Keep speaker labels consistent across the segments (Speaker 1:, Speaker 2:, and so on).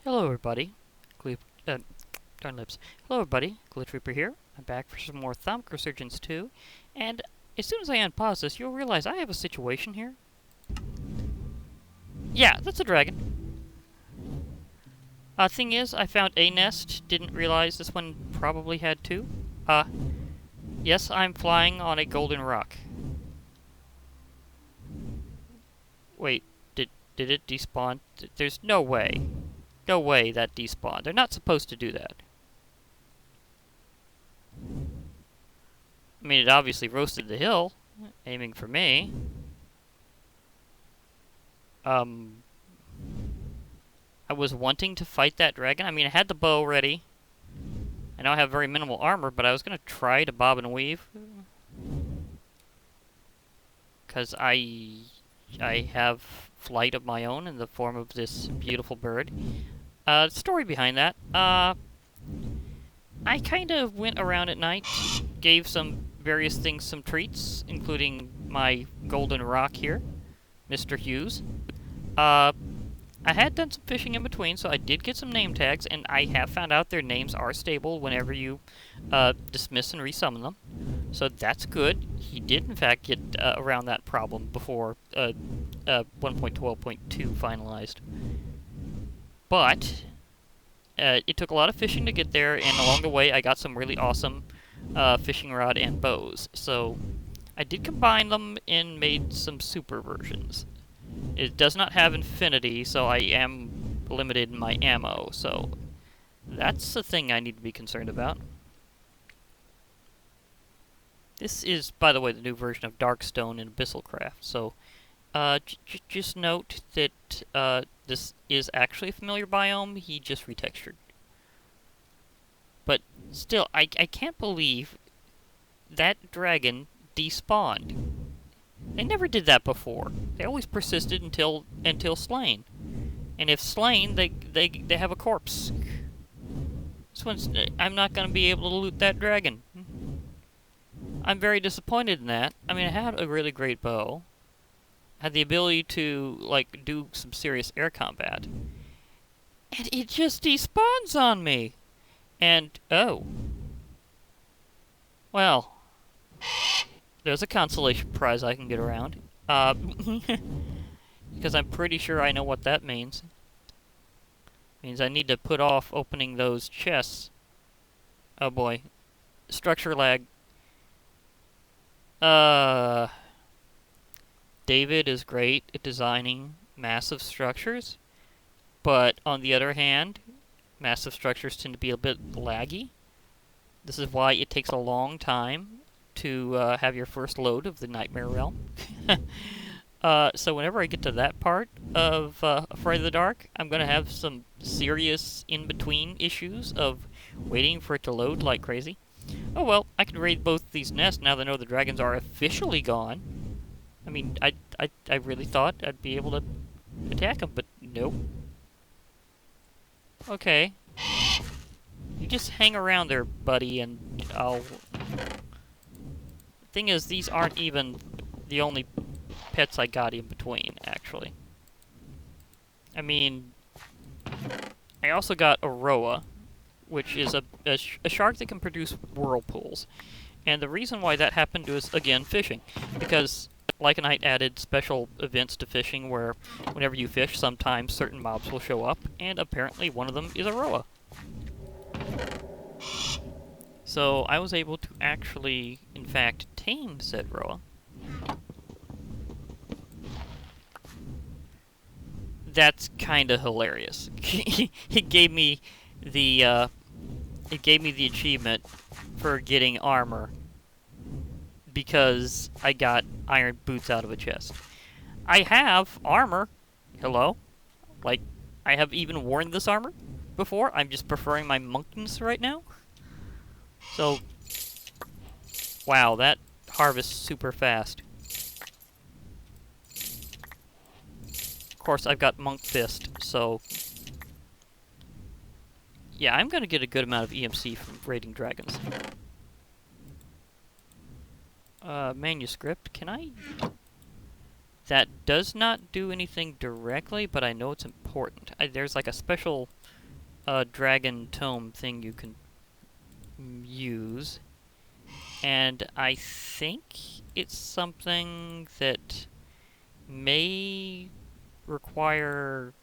Speaker 1: Hello everybody, Gle darn lips. Hello everybody, Glitch Reaper here. I'm back for some more Thaumic Resurgence 2, and as soon as I unpause this, you'll realize I have a situation here. Yeah, that's a dragon. Thing is, I found a nest, didn't realize this one probably had two. Yes, I'm flying on a golden rock. Wait, did it despawn? There's no way. No way that despawned. They're not supposed to do that. I mean, it obviously roasted the hill, aiming for me. I was wanting to fight that dragon. I mean, I had the bow ready. I know I have very minimal armor, but I was going to try to bob and weave. Because I have flight of my own in the form of this beautiful bird. Story behind that. I kind of went around at night, gave some various things some treats, including my golden rock here, Mr. Hughes. I had done some fishing in between, so I did get some name tags, and I have found out their names are stable whenever you dismiss and resummon them. So that's good. He did, in fact, get around that problem before 1.12.2 finalized. But it took a lot of fishing to get there, and along the way I got some really awesome fishing rod and bows. So I did combine them and made some super versions. It does not have infinity, so I am limited in my ammo, so that's the thing I need to be concerned about. This is, by the way, the new version of Darkstone in Abyssal Craft, so just note that this is actually a familiar biome, he just retextured. But still, I can't believe that dragon despawned. They never did that before. They always persisted until slain. And if slain, they have a corpse. This one's, I'm not going to be able to loot that dragon. I'm very disappointed in that. I mean, I had a really great bow. I had the ability to, like, do some serious air combat. And it just despawns on me. And, oh. Well. There's a consolation prize I can get around. Because I'm pretty sure I know what that means. Means I need to put off opening those chests. Oh boy. Structure lag. David is great at designing massive structures. But on the other hand, massive structures tend to be a bit laggy. This is why it takes a long time to have your first load of the Nightmare Realm. So whenever I get to that part of Friday the Dark, I'm going to have some serious in-between issues of waiting for it to load like crazy. Oh well, I can raid both these nests now that I know the dragons are officially gone. I mean, I really thought I'd be able to attack them, but nope. Okay. You just hang around there, buddy, and I'll... Thing is, these aren't even the only pets I got in between, actually. I mean, I also got a Roa, which is a shark that can produce whirlpools. And the reason why that happened was, again, fishing. Because Lycanite added special events to fishing where whenever you fish, sometimes certain mobs will show up, and apparently one of them is a Roa. So I was able to actually, in fact, tame said Roa. That's kind of hilarious. It gave me the achievement for getting armor because I got iron boots out of a chest. I have armor. Hello? Like, I have even worn this armor before. I'm just preferring my monkness right now. So, wow, that harvests super fast. Of course, I've got Monk Fist, so... Yeah, I'm gonna get a good amount of EMC from raiding dragons. Manuscript, can I... That does not do anything directly, but I know it's important. There's like a special dragon tome thing you can use. And I think it's something that may require...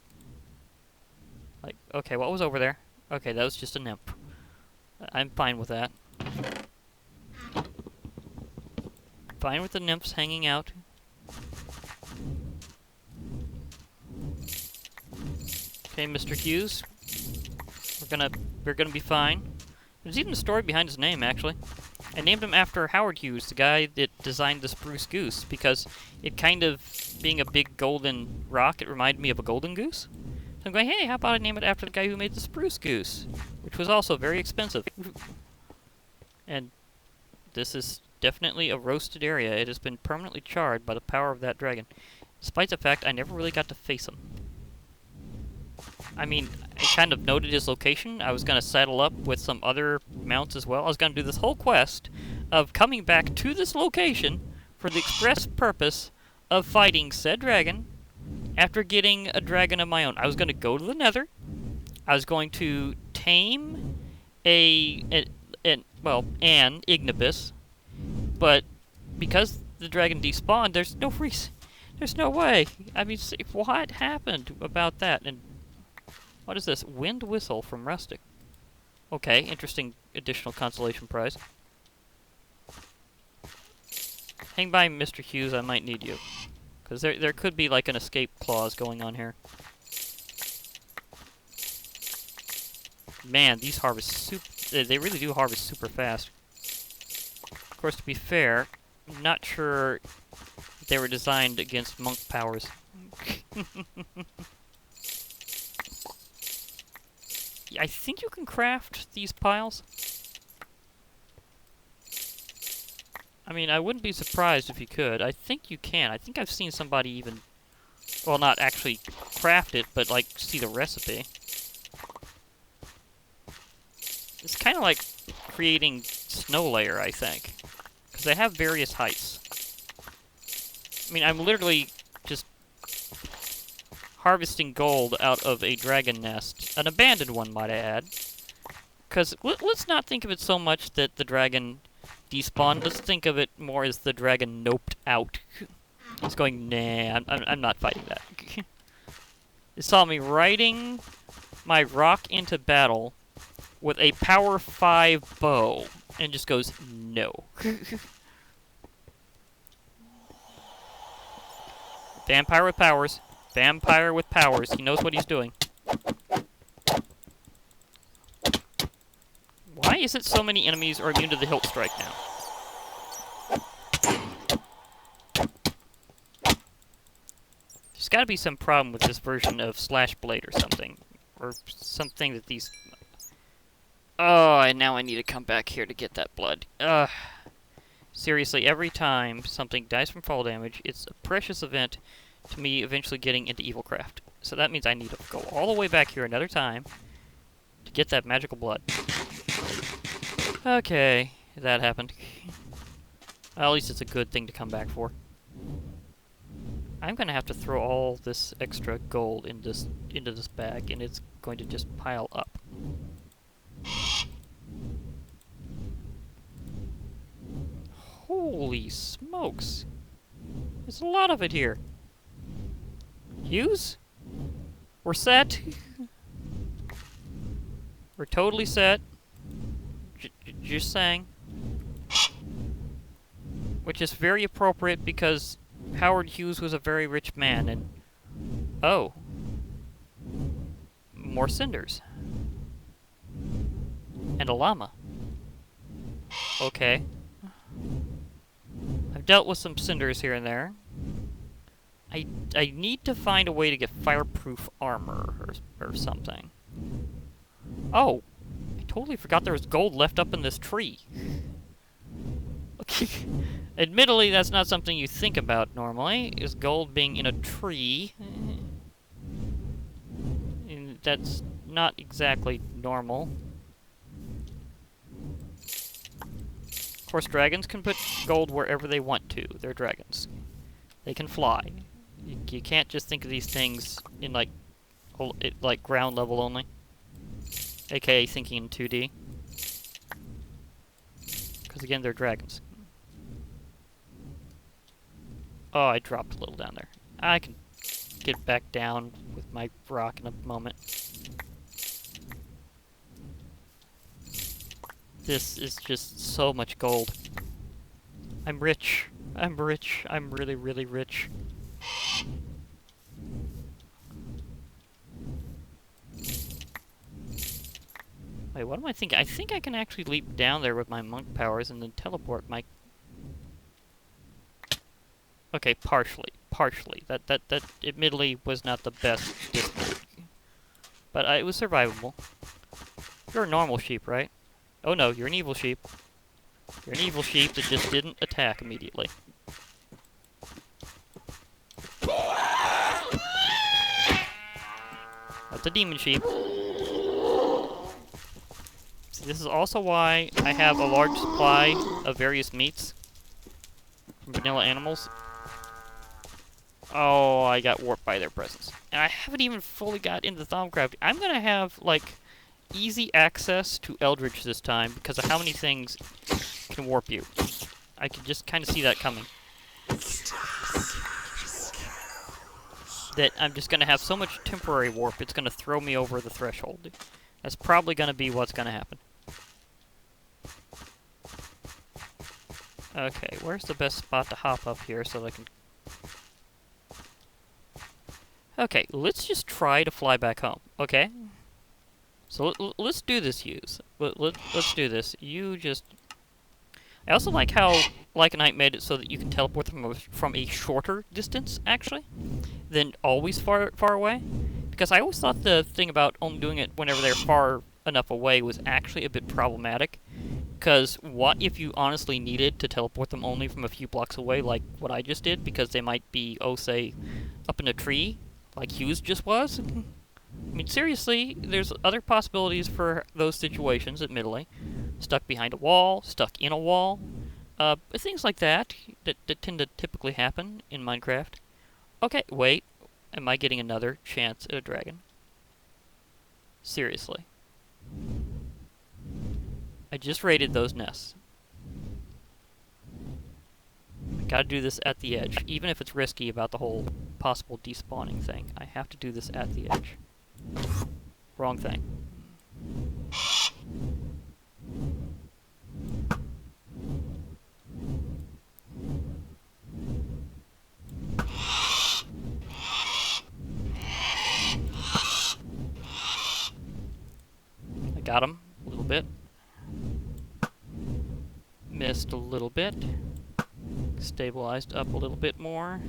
Speaker 1: Like, okay, what was over there? Okay, that was just a nymph. I'm fine with that. Fine with the nymphs hanging out. Okay, Mr. Hughes. We're gonna be fine. There's even a story behind his name, actually. I named him after Howard Hughes, the guy that designed the spruce goose, because it kind of, being a big golden rock, it reminded me of a golden goose. So I'm going, hey, how about I name it after the guy who made the spruce goose, which was also very expensive. And this is definitely a roasted area. It has been permanently charred by the power of that dragon, despite the fact I never really got to face him. I mean, I kind of noted his location. I was going to saddle up with some other mounts as well. I was going to do this whole quest of coming back to this location for the express purpose of fighting said dragon after getting a dragon of my own. I was going to go to the Nether. I was going to tame an Ignibus, but because the dragon despawned, there's no reason. There's no way. I mean, what happened about that? And what is this? Wind whistle from Rustic. Okay, interesting additional consolation prize. Hang by, Mr. Hughes, I might need you. Because there could be like an escape clause going on here. Man, these harvest they really do harvest super fast. Of course, to be fair, I'm not sure they were designed against monk powers. I think you can craft these piles. I mean, I wouldn't be surprised if you could. I think you can. I think I've seen somebody even, well, not actually craft it, but like see the recipe. It's kind of like creating snow layer, I think, because they have various heights. I mean, I'm literally just harvesting gold out of a dragon nest, an abandoned one, might I add. Because let's not think of it so much that the dragon despawned. Let's think of it more as the dragon noped out. It's going, nah, I'm not fighting that. It saw me riding my rock into battle with a power 5 bow, and just goes, no. Vampire with powers. Vampire with powers. He knows what he's doing. Why is it so many enemies are immune to the hilt strike now? There's got to be some problem with this version of Slash Blade or something. Or something that these... Oh, and now I need to come back here to get that blood. Seriously, every time something dies from fall damage, it's a precious event to me eventually getting into Evilcraft. So that means I need to go all the way back here another time to get that magical blood. Okay, that happened. Well, at least it's a good thing to come back for. I'm gonna have to throw all this extra gold into this bag, and it's going to just pile up. Holy smokes! There's a lot of it here. Hughes? We're set. We're totally set. Just saying. Which is very appropriate because Howard Hughes was a very rich man and... Oh. More cinders. And a llama. Okay. I've dealt with some cinders here and there. I need to find a way to get fireproof armor or something. Oh! I totally forgot there was gold left up in this tree. Okay. Admittedly, that's not something you think about normally, is gold being in a tree. And that's not exactly normal. Of course, dragons can put gold wherever they want to. They're dragons. They can fly. You can't just think of these things in like ground level only. aka thinking in 2D. Because again, they're dragons. Oh, I dropped a little down there. I can get back down with my rock in a moment. This is just so much gold. I'm rich. I'm rich. I'm really, really rich. Wait, what am I thinking? I think I can actually leap down there with my monk powers and then teleport my... Okay, partially. Partially. That admittedly was not the best distance. But it was survivable. You're a normal sheep, right? Oh no, you're an evil sheep. You're an evil sheep that just didn't attack immediately. That's a demon sheep. See, this is also why I have a large supply of various meats from vanilla animals. Oh, I got warped by their presence. And I haven't even fully got into Thaumcraft. I'm gonna have, like, easy access to Eldritch this time because of how many things can warp you. I can just kind of see that coming. That I'm just gonna have so much temporary warp, it's gonna throw me over the threshold. That's probably gonna be what's gonna happen. Okay, where's the best spot to hop up here so that I can... Okay, let's just try to fly back home, okay? So let's do this, Hughes. Let's do this. You just... I also like how Lycanite made it so that you can teleport them from a shorter distance, actually, than always far away. Because I always thought the thing about only doing it whenever they're far enough away was actually a bit problematic. Because what if you honestly needed to teleport them only from a few blocks away, like what I just did, because they might be, oh, say, up in a tree, like Hughes just was? I mean, seriously, there's other possibilities for those situations, admittedly. Stuck behind a wall, stuck in a wall, things like that tend to typically happen in Minecraft. Okay, wait. Am I getting another chance at a dragon? Seriously. I just raided those nests. I gotta do this at the edge, even if it's risky about the whole possible despawning thing. I have to do this at the edge. Wrong thing. I got him a little bit. Missed a little bit. Stabilized up a little bit more.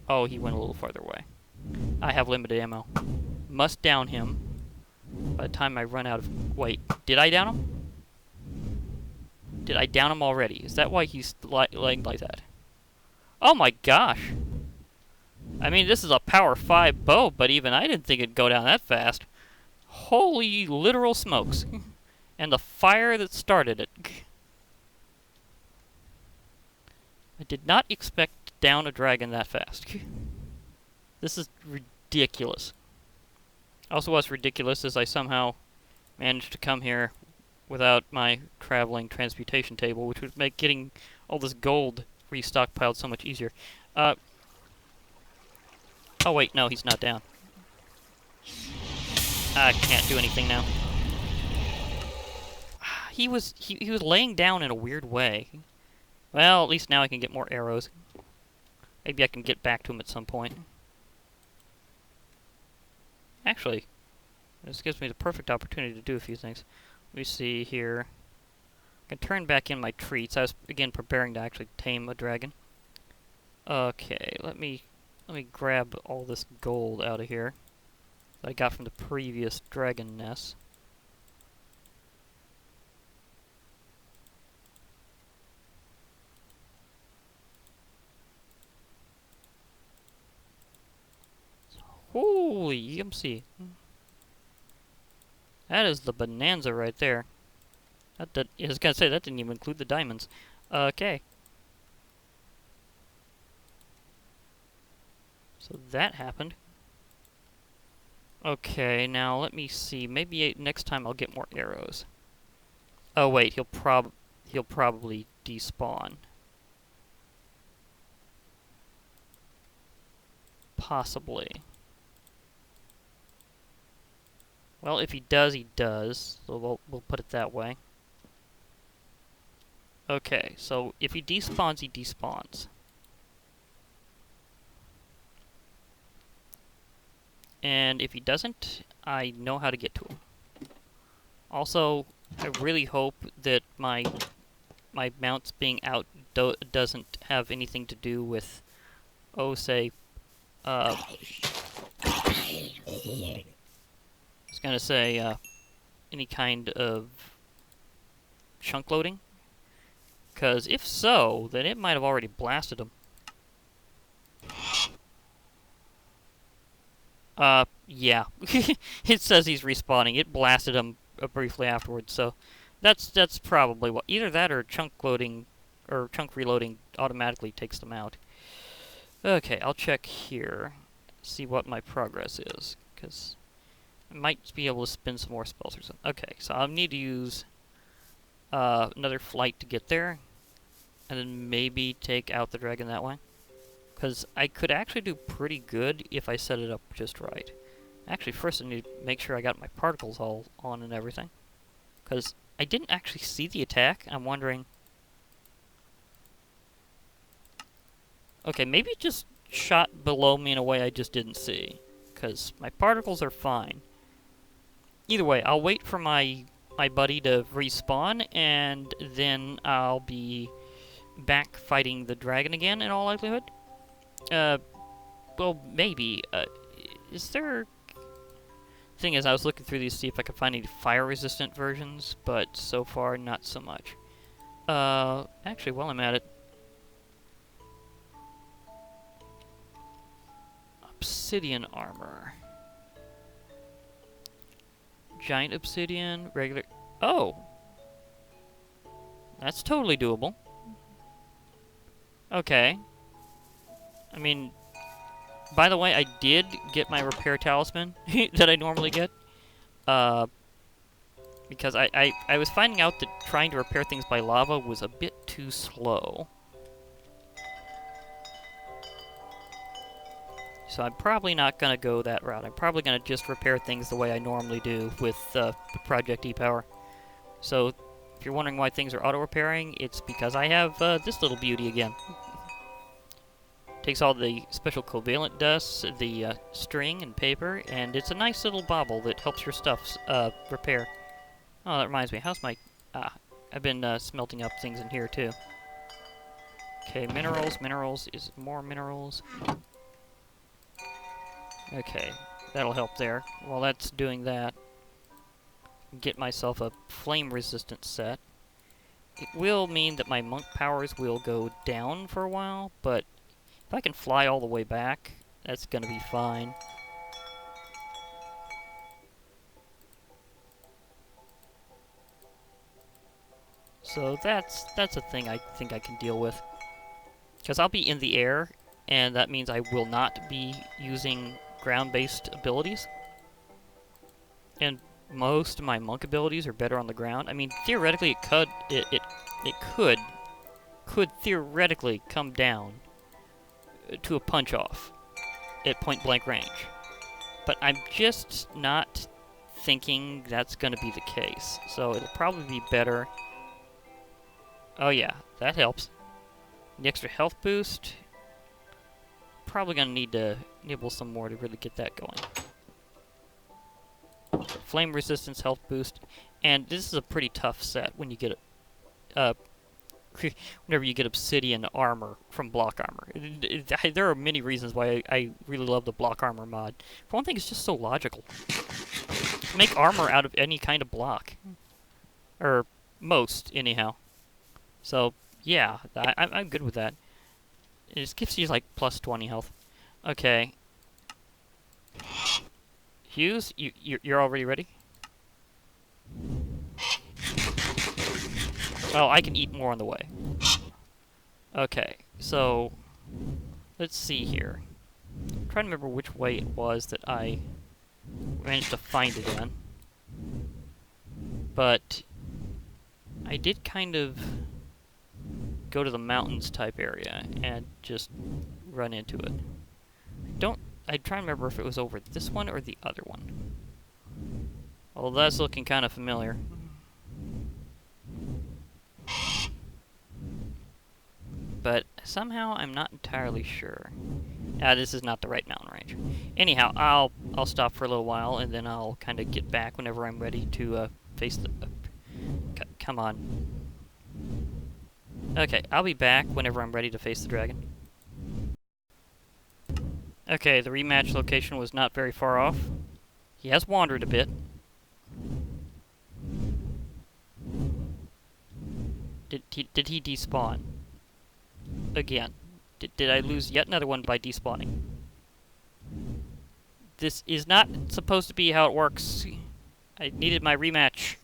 Speaker 1: Oh, he went a little farther away. I have limited ammo. Must down him by the time I run out of... Wait, did I down him? Did I down him already? Is that why he's laying like that? Oh my gosh! I mean, this is a power 5 bow, but even I didn't think it'd go down that fast. Holy literal smokes. And the fire that started it. I did not expect to down a dragon that fast. This is ridiculous. Also, what's ridiculous is I somehow managed to come here without my traveling transmutation table, which would make getting all this gold restockpiled so much easier. Oh wait, no, he's not down. I can't do anything now. He was laying down in a weird way. Well, at least now I can get more arrows. Maybe I can get back to him at some point. Actually, this gives me the perfect opportunity to do a few things. Let me see here. I can turn back in my treats. I was, again, preparing to actually tame a dragon. Okay, let me grab all this gold out of here that I got from the previous dragon nest. Holy EMC. That is the bonanza right there. I was gonna say, that didn't even include the diamonds. Okay. So that happened. Okay, now let me see. Maybe next time I'll get more arrows. Oh wait, he'll probably despawn. Possibly. Well, if he does, he does. So we'll put it that way. Okay, so if he despawns, he despawns. And if he doesn't, I know how to get to him. Also, I really hope that my mounts being out doesn't have anything to do with, oh, say, I was gonna say, any kind of chunk loading. Because if so, then it might have already blasted him. Yeah. It says he's respawning. It blasted him briefly afterwards, so that's probably what. Either that or chunk loading or chunk reloading automatically takes them out. Okay, I'll check here, see what my progress is, because I might be able to spin some more spells or something. Okay, so I'll need to use another flight to get there, and then maybe take out the dragon that way. Because I could actually do pretty good if I set it up just right. Actually, first I need to make sure I got my particles all on and everything. Because I didn't actually see the attack. I'm wondering... Okay, maybe it just shot below me in a way I just didn't see. Because my particles are fine. Either way, I'll wait for my buddy to respawn, and then I'll be back fighting the dragon again in all likelihood. Well, maybe. Is there... Thing is, I was looking through these to see if I could find any fire-resistant versions, but so far, not so much. Actually, while I'm at it... Obsidian armor. Giant obsidian, regular... Oh! That's totally doable. Okay. I mean, by the way, I did get my repair talisman that I normally get. Because I was finding out that trying to repair things by lava was a bit too slow. So I'm probably not going to go that route. I'm probably going to just repair things the way I normally do with Project E-Power. So if you're wondering why things are auto-repairing, it's because I have this little beauty again. Takes all the special covalent dust, the string and paper, and it's a nice little bauble that helps your stuff repair. Oh, that reminds me. How's my... I've been smelting up things in here, too. Okay, minerals. Minerals. Is it more minerals? Okay, that'll help there. While that's doing that, get myself a flame-resistant set. It will mean that my monk powers will go down for a while, but if I can fly all the way back, that's gonna be fine. So that's a thing I think I can deal with. Because I'll be in the air, and that means I will not be using ground-based abilities. And most of my monk abilities are better on the ground. I mean, theoretically, it could theoretically come down to a punch-off at point-blank range. But I'm just not thinking that's going to be the case. So it'll probably be better. Oh yeah, that helps. The extra health boost. Probably going to need to nibble some more to really get that going. Flame resistance, health boost. And this is a pretty tough set when you get it. Whenever you get obsidian armor from block armor. There are many reasons why I really love the block armor mod. For one thing, it's just so logical. Make armor out of any kind of block. Or most, anyhow. So, yeah, I'm good with that. It just gives you, like, plus 20 health. Okay. Hughes, you're already ready? Well, I can eat more on the way. Okay, so let's see here. I'm trying to remember which way it was that I managed to find again. But I did kind of go to the mountains type area and just run into it. I try and remember if it was over this one or the other one. Well, that's looking kind of familiar. But somehow I'm not entirely sure. This is not the right mountain range. Anyhow, I'll stop for a little while and then I'll kind of get back whenever I'm ready to face the. Come on. Okay, I'll be back whenever I'm ready to face the dragon. Okay, the rematch location was not very far off. He has wandered a bit. Did he despawn? Again. Did I lose yet another one by despawning? This is not supposed to be how it works. I needed my rematch.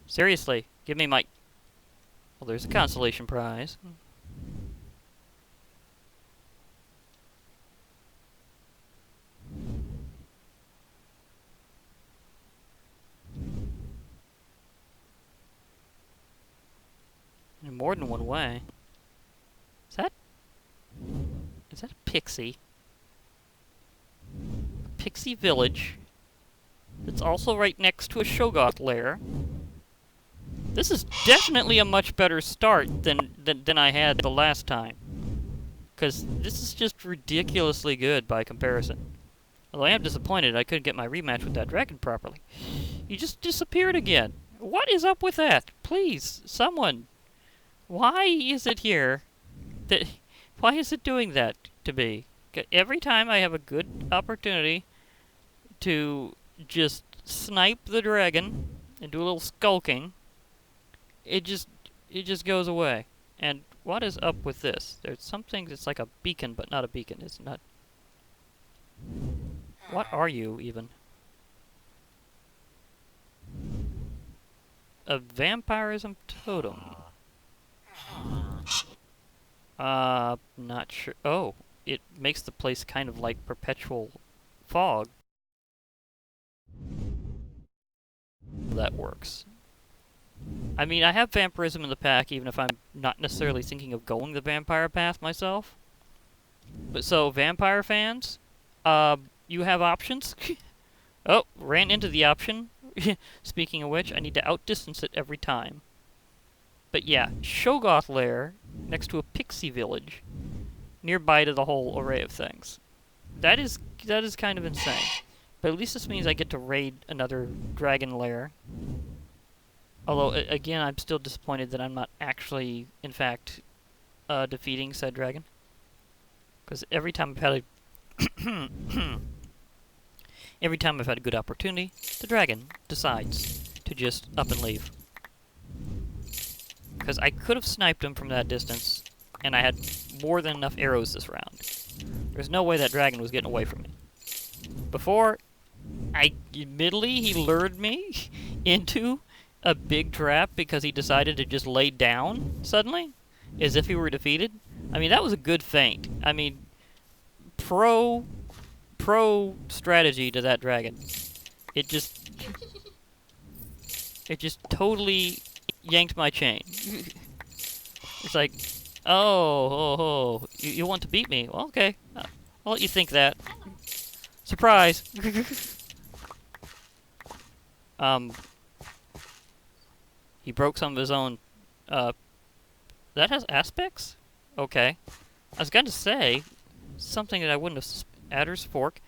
Speaker 1: Seriously, give me my... Well, there's a consolation prize. In more than one way. Is that a pixie? A pixie village. It's also right next to a Shoggoth lair. This is definitely a much better start than I had the last time. Because this is just ridiculously good by comparison. Although I am disappointed I couldn't get my rematch with that dragon properly. He just disappeared again. What is up with that? Please, someone. Why is it here? Why is it doing that to me? Every time I have a good opportunity to just snipe the dragon and do a little skulking, it just goes away. And what is up with this? There's something that's like a beacon, but not a beacon. It's not. What are you, even? A vampirism totem. Not sure. Oh, it makes the place kind of like perpetual fog. That works. I mean, I have vampirism in the pack, even if I'm not necessarily thinking of going the vampire path myself. But so, vampire fans, you have options. Oh, ran into the option. Speaking of which, I need to outdistance it every time. But yeah, Shoggoth lair next to a pixie village, nearby to the whole array of things. That is kind of insane. But at least this means I get to raid another dragon lair. Although, again, I'm still disappointed that I'm not actually, in fact, defeating said dragon. Because every time I've had a good opportunity, the dragon decides to just up and leave. Because I could have sniped him from that distance, and I had more than enough arrows this round. There's no way that dragon was getting away from me. Before, admittedly, he lured me into a big trap because he decided to just lay down suddenly, as if he were defeated. I mean, that was a good feint. I mean, pro strategy to that dragon. It just totally yanked my chain. It's like, you want to beat me? Well, okay. I'll let you think that. Surprise! He broke some of his own, that has aspects? Okay. I was going to say, something that I wouldn't have... Adder's Fork.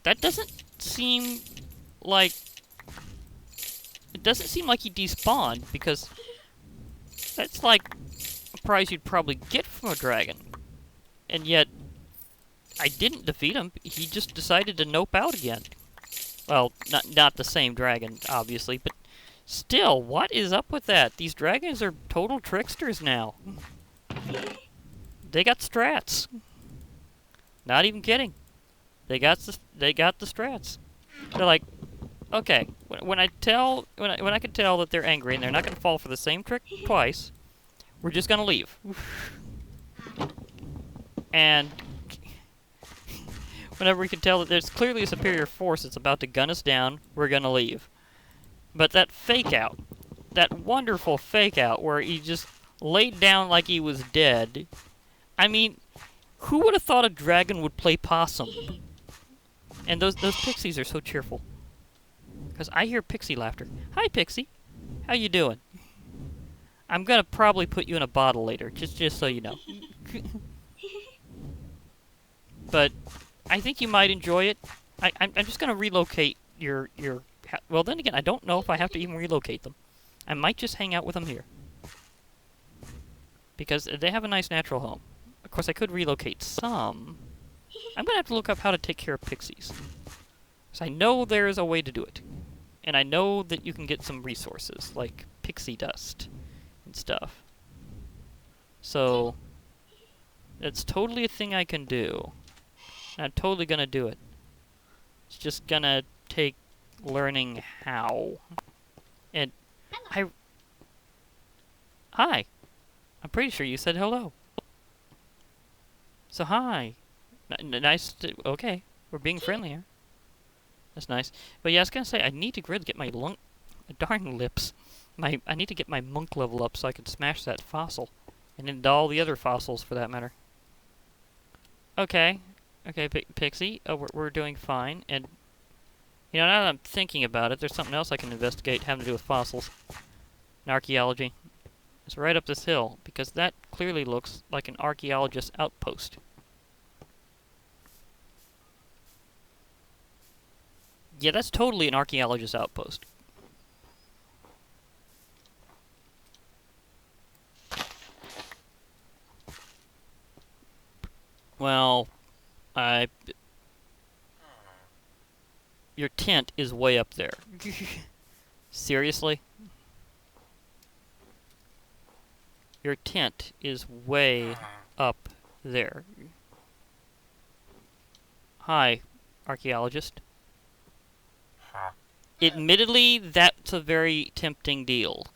Speaker 1: That doesn't seem like... It doesn't seem like he despawned, because that's like a prize you'd probably get from a dragon. And yet, I didn't defeat him. He just decided to nope out again. Well, not the same dragon, obviously, but still, what is up with that? These dragons are total tricksters now. They got strats. Not even kidding. They got the strats. They're like, okay, when I can tell that they're angry and they're not going to fall for the same trick twice, we're just going to leave. And Whenever we can tell that there's clearly a superior force that's about to gun us down, we're gonna leave. But that fake out, that wonderful fake out where he just laid down like he was dead. I mean, who would have thought a dragon would play possum? And those pixies are so cheerful. Because I hear pixie laughter. Hi, Pixie. How you doing? I'm gonna probably put you in a bottle later, just so you know. But I think you might enjoy it. I'm just gonna relocate your. Well, then again, I don't know if I have to even relocate them. I might just hang out with them here. Because they have a nice natural home. Of course, I could relocate some. I'm gonna have to look up how to take care of pixies. Because I know there is a way to do it. And I know that you can get some resources, like pixie dust and stuff. So, it's totally a thing I can do. And I'm totally gonna do it. It's just gonna take learning how. And Hi. I'm pretty sure you said hello. So hi. Nice to... Okay. We're being friendly here. That's nice. But yeah, I was gonna say, I need to get my darn lips. I need to get my monk level up so I can smash that fossil. And all the other fossils, for that matter. Okay. Okay, Pixie. Oh, we're doing fine. And, you know, now that I'm thinking about it, there's something else I can investigate having to do with fossils. And archaeology. It's right up this hill, because that clearly looks like an archaeologist's outpost. Yeah, that's totally an archaeologist's outpost. Well, your tent is way up there. Seriously? Your tent is way up there. Hi, archaeologist. Admittedly, that's a very tempting deal.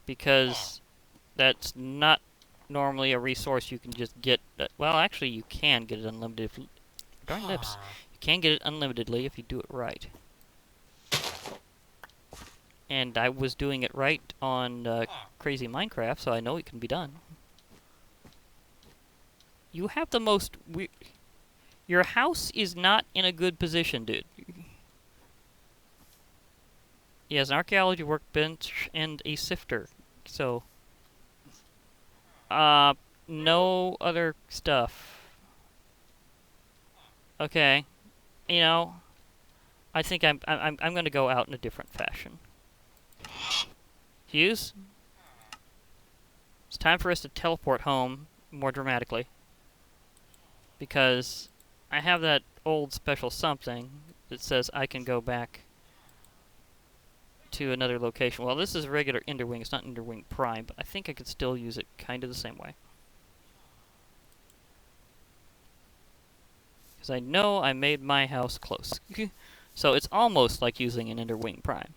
Speaker 1: Because that's not normally a resource you can just get. Well, actually, you can get it unlimited. Darn lips. You can get it unlimitedly if you do it right. And I was doing it right on Crazy Minecraft, so I know it can be done. You have the most weird... Your house is not in a good position, dude. He has an archaeology workbench and a sifter. So... no other stuff. Okay. You know, I think I'm gonna go out in a different fashion. Hughes? It's time for us to teleport home more dramatically. Because I have that old special something that says I can go back to another location. Well, this is regular Enderwing. It's not Enderwing Prime, but I think I could still use it kind of the same way. Because I know I made my house close. So it's almost like using an Enderwing Prime.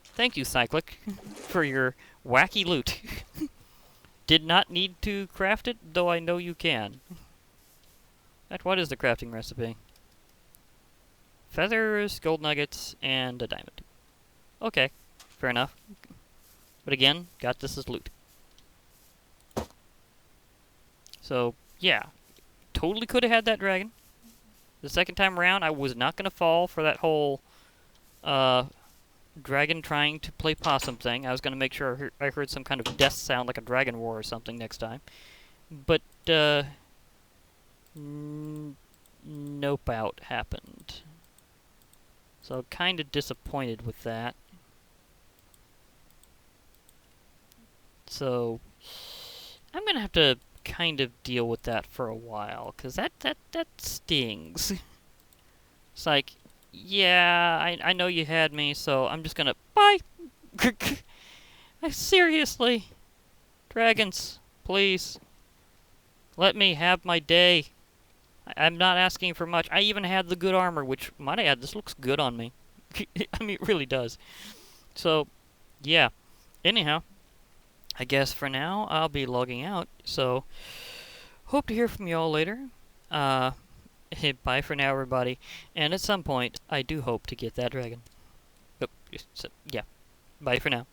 Speaker 1: Thank you, Cyclic, for your wacky loot. Did not need to craft it, though I know you can. What is the crafting recipe? Feathers, gold nuggets, and a diamond. Okay, fair enough. But again, got this as loot. So, yeah. Totally could have had that dragon. The second time around, I was not going to fall for that whole dragon trying to play possum thing. I was going to make sure I heard some kind of death sound like a dragon roar or something next time. But, nope out happened. So, kind of disappointed with that. So, I'm going to have to kind of deal with that for a while, because that stings. It's like, yeah, I know you had me, so I'm just gonna... Bye! Seriously? Dragons, please. Let me have my day. I'm not asking for much. I even had the good armor, which, might I add, this looks good on me. I mean, it really does. So, yeah. Anyhow, I guess for now, I'll be logging out. So, Hope to hear from you all later. Uh, bye for now, everybody. And at some point, I do hope to get that dragon. Oh, yeah. Bye for now.